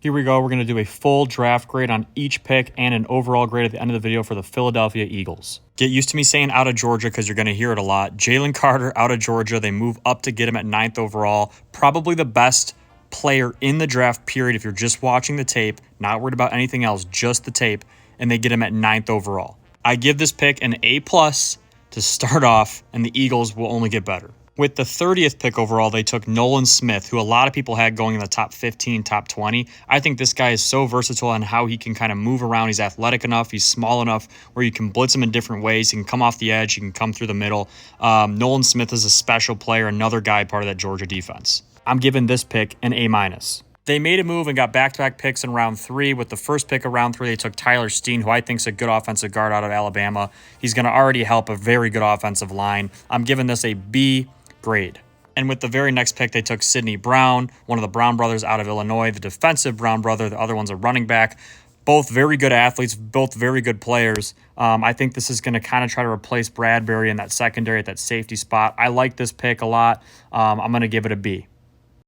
Here we go. We're going to do a full draft grade on each pick and an overall grade at the end of the video for the Philadelphia Eagles. Get used to me saying out of Georgia because you're going to hear it a lot. Jalen Carter out of Georgia. They move up to get him at 9th overall. Probably the best player in the draft period if you're just watching the tape, not worried about anything else, just the tape, and they get him at 9th overall. I give this pick an A+ to start off, and the Eagles will only get better. With the 30th pick overall, they took Nolan Smith, who a lot of people had going in the top 15, top 20. I think this guy is so versatile on how he can kind of move around. He's athletic enough. He's small enough where you can blitz him in different ways. He can come off the edge. He can come through the middle. Nolan Smith is a special player, another guy part of that Georgia defense. I'm giving this pick an A-. They made a move and got back-to-back picks in round 3. With the first pick of round 3, they took Tyler Steen, who I think is a good offensive guard out of Alabama. He's going to already help a very good offensive line. I'm giving this a B grade. And with the very next pick, they took Sidney Brown, one of the Brown brothers out of Illinois, the defensive Brown brother. The other one's a running back. Both very good athletes, both very good players. I think this is going to kind of try to replace Bradbury in that secondary at that safety spot. I like this pick a lot. I'm going to give it a B.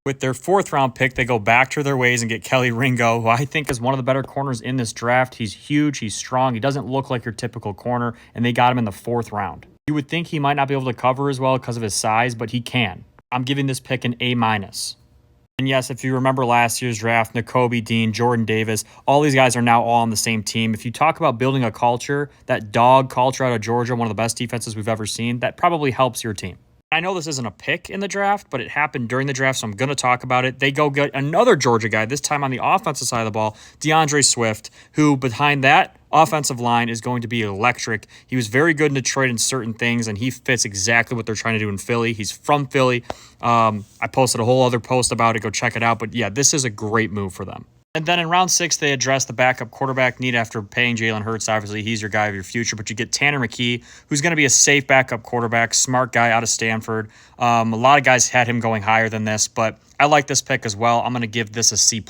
With their 4th round pick, they go back to their ways and get Kelly Ringo, who I think is one of the better corners in this draft. He's huge. He's strong. He doesn't look like your typical corner, and they got him in the 4th round. You would think he might not be able to cover as well because of his size, but he can. I'm giving this pick an A-. And yes, if you remember last year's draft, Nakobe Dean, Jordan Davis, all these guys are now all on the same team. If you talk about building a culture, that dog culture out of Georgia, one of the best defenses we've ever seen, that probably helps your team. I know this isn't a pick in the draft, but it happened during the draft, so I'm going to talk about it. They go get another Georgia guy, this time on the offensive side of the ball, DeAndre Swift, who behind that offensive line is going to be electric. He was very good in Detroit in certain things, and he fits exactly what they're trying to do in Philly. He's from Philly. I posted a whole other post about it. Go check it out. But yeah, this is a great move for them. And then in round 6, they address the backup quarterback need after paying Jalen Hurts. Obviously, he's your guy of your future, but you get Tanner McKee, who's going to be a safe backup quarterback, smart guy out of Stanford. A lot of guys had him going higher than this, but I like this pick as well. I'm going to give this a C+.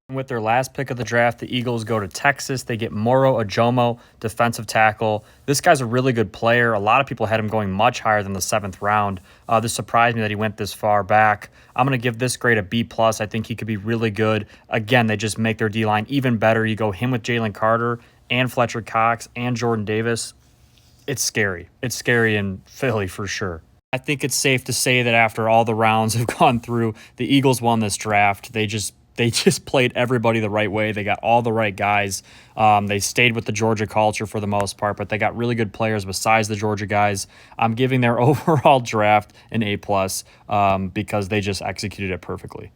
With their last pick of the draft, the Eagles go to Texas. They get Moro Ojomo, defensive tackle. This guy's a really good player. A lot of people had him going much higher than the 7th round. This surprised me that he went this far back. I'm going to give this grade a B+. I think he could be really good. Again, they just make their D-line even better. You go him with Jalen Carter and Fletcher Cox and Jordan Davis. It's scary. It's scary in Philly for sure. I think it's safe to say that after all the rounds have gone through, the Eagles won this draft. They just played everybody the right way. They got all the right guys. They stayed with the Georgia culture for the most part, but they got really good players besides the Georgia guys. I'm giving their overall draft an A+, because they just executed it perfectly.